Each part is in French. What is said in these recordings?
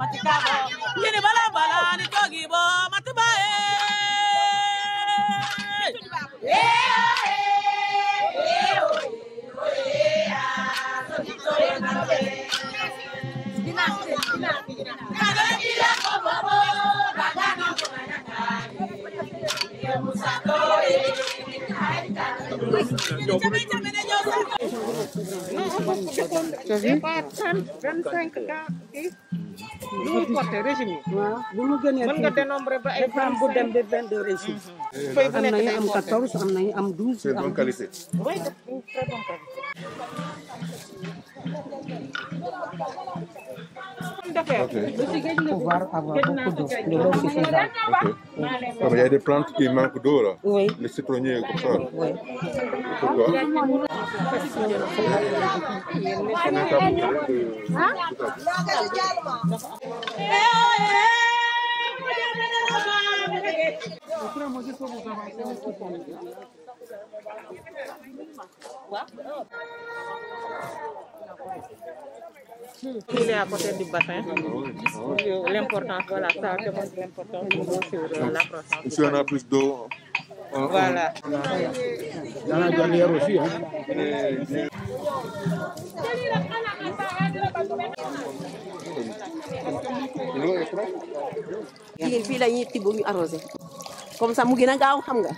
matikabo yini bala bala ni togibo matibae C'est bonne qualité. Oui, de très bonne qualité. Pouvoir avoir beaucoup d'eau. De l'eau suffisante. Comme il y a des plantes qui manquent d'eau là. Oui. Les citronniers comme ça. Oui. Pourquoi? Il est à côté du bassin. L'importance, voilà, ça demande l'importance de l'eau sur la croissance. Si on a plus d'eau. Voilà. Dans la dernière aussi, hein. Fii la ñuy tibb ñu arrosé comme ça mu gën a gaaw xam nga.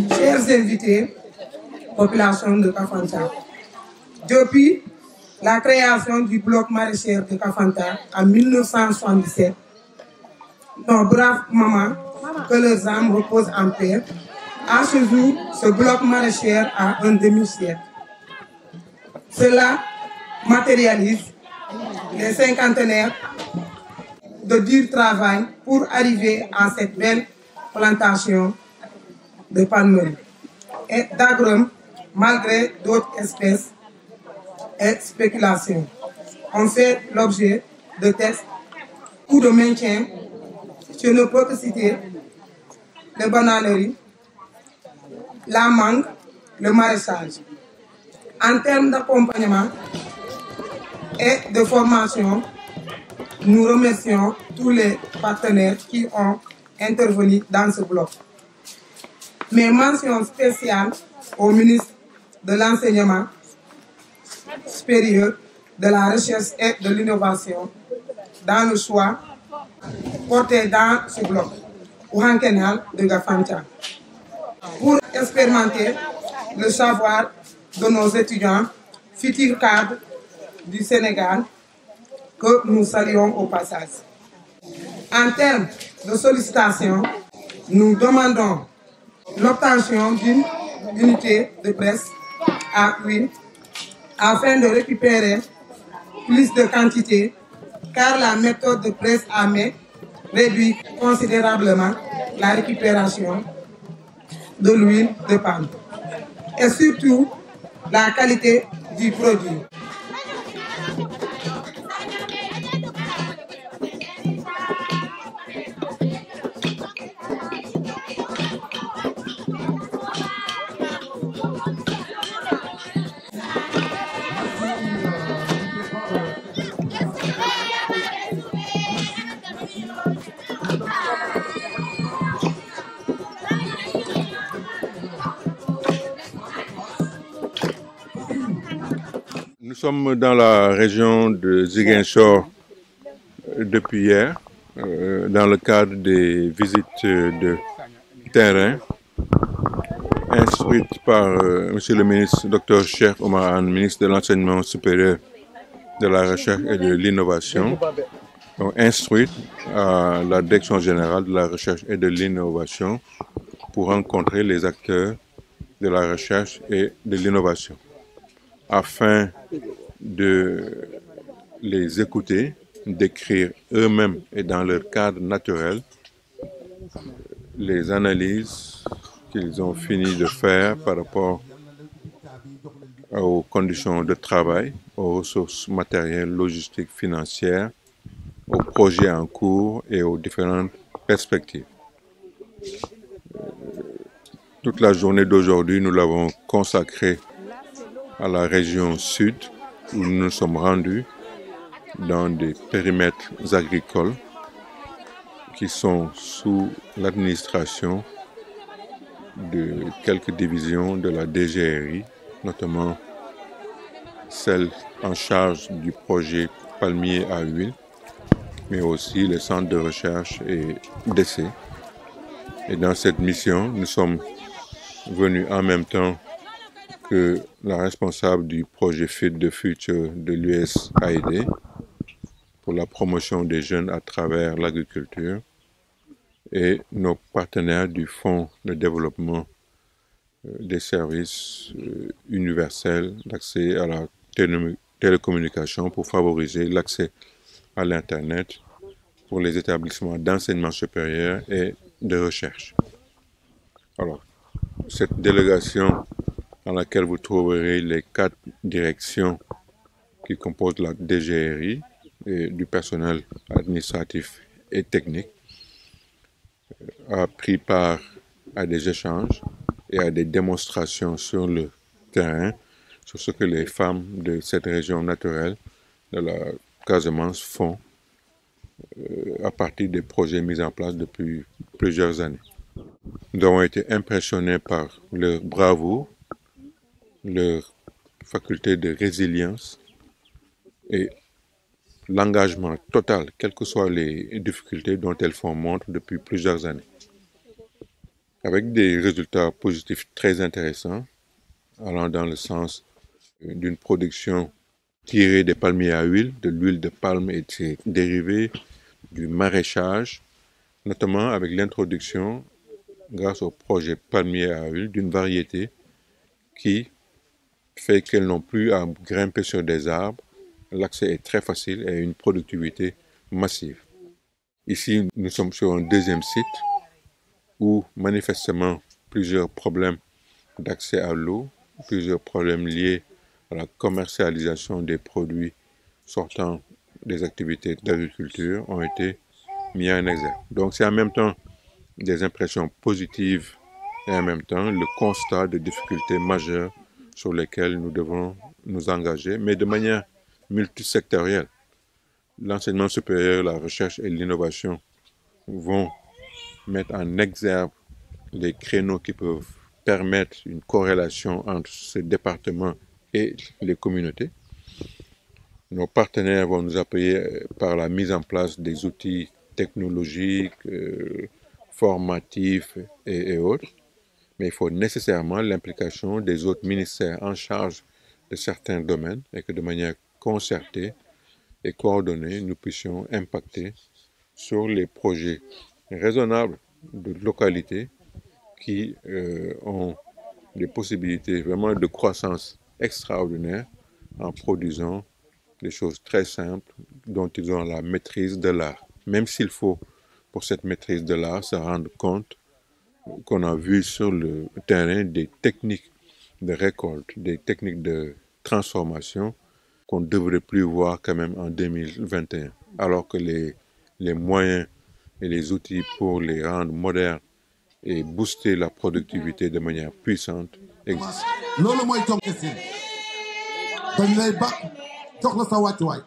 Chers invités, population de Kafanta, depuis la création du bloc maraîcher de Kafanta en 1977, nos braves mamans, que leurs âmes reposent en paix, à ce jour, ce bloc maraîcher a un demi-siècle. Cela matérialise les cinquantenaires de dur travail pour arriver à cette belle plantation de palmerie et d'agrumes malgré d'autres espèces et spéculations ont fait l'objet de tests ou de maintien. Je ne peux que citer les bananeries, la mangue, le maraîchage. En termes d'accompagnement et de formation, nous remercions tous les partenaires qui ont intervenu dans ce bloc. Mes mentions spéciales au ministre de l'Enseignement supérieur, de la Recherche et de l'Innovation dans le choix porté dans ce bloc, Ouhankenal de Kafanta, pour expérimenter le savoir de nos étudiants, futurs cadres du Sénégal, que nous saluons au passage. En termes de sollicitation, nous demandons l'obtention d'une unité de presse à huile afin de récupérer plus de quantité, car la méthode de presse à main réduit considérablement la récupération de l'huile de palme et surtout la qualité du produit. Nous sommes dans la région de Ziguinchor depuis hier, dans le cadre des visites de terrain instruites par Monsieur le ministre Dr Cheikh Oumar Anne, ministre de l'Enseignement supérieur, de la Recherche et de l'Innovation, instruites à la Direction générale de la Recherche et de l'Innovation pour rencontrer les acteurs de la recherche et de l'innovation, afin de les écouter, d'écrire eux-mêmes et dans leur cadre naturel les analyses qu'ils ont fini de faire par rapport aux conditions de travail, aux ressources matérielles, logistiques, financières, aux projets en cours et aux différentes perspectives. Toute la journée d'aujourd'hui, nous l'avons consacrée à la région sud, où nous nous sommes rendus dans des périmètres agricoles qui sont sous l'administration de quelques divisions de la DGRI, notamment celle en charge du projet palmier à huile, mais aussi les centres de recherche et d'essai. Et dans cette mission, nous sommes venus en même temps que la responsable du projet Feed the Future de l'USAID pour la promotion des jeunes à travers l'agriculture et nos partenaires du Fonds de développement des services universels d'accès à la télécommunication pour favoriser l'accès à l'Internet pour les établissements d'enseignement supérieur et de recherche. Alors, cette délégation dans laquelle vous trouverez les 4 directions qui composent la DGRI et du personnel administratif et technique a pris part à des échanges et à des démonstrations sur le terrain sur ce que les femmes de cette région naturelle de la Casamance font à partir des projets mis en place depuis plusieurs années. Nous avons été impressionnés par leur bravoure, leur faculté de résilience et l'engagement total, quelles que soient les difficultés dont elles font montre depuis plusieurs années. Avec des résultats positifs très intéressants, allant dans le sens d'une production tirée des palmiers à huile, de l'huile de palme et de ses dérivés, du maraîchage, notamment avec l'introduction, grâce au projet palmier à huile, d'une variété qui fait qu'elles n'ont plus à grimper sur des arbres. L'accès est très facile et une productivité massive. Ici, nous sommes sur un deuxième site où manifestement plusieurs problèmes d'accès à l'eau, plusieurs problèmes liés à la commercialisation des produits sortant des activités d'agriculture ont été mis en exergue. Donc c'est en même temps des impressions positives et en même temps le constat de difficultés majeures sur lesquelles nous devons nous engager, mais de manière multisectorielle. L'enseignement supérieur, la recherche et l'innovation vont mettre en exergue les créneaux qui peuvent permettre une corrélation entre ces départements et les communautés. Nos partenaires vont nous appuyer par la mise en place des outils technologiques, formatifs et autres. Mais il faut nécessairement l'implication des autres ministères en charge de certains domaines et que de manière concertée et coordonnée, nous puissions impacter sur les projets raisonnables de localité qui ont des possibilités vraiment de croissance extraordinaire en produisant des choses très simples dont ils ont la maîtrise de l'art. Même s'il faut, pour cette maîtrise de l'art, se rendre compte qu'on a vu sur le terrain des techniques de récolte, des techniques de transformation qu'on ne devrait plus voir quand même en 2021, alors que les moyens et les outils pour les rendre modernes et booster la productivité de manière puissante existent. loolu mooy tonk dañ lay ba jox la sa wàccuwaay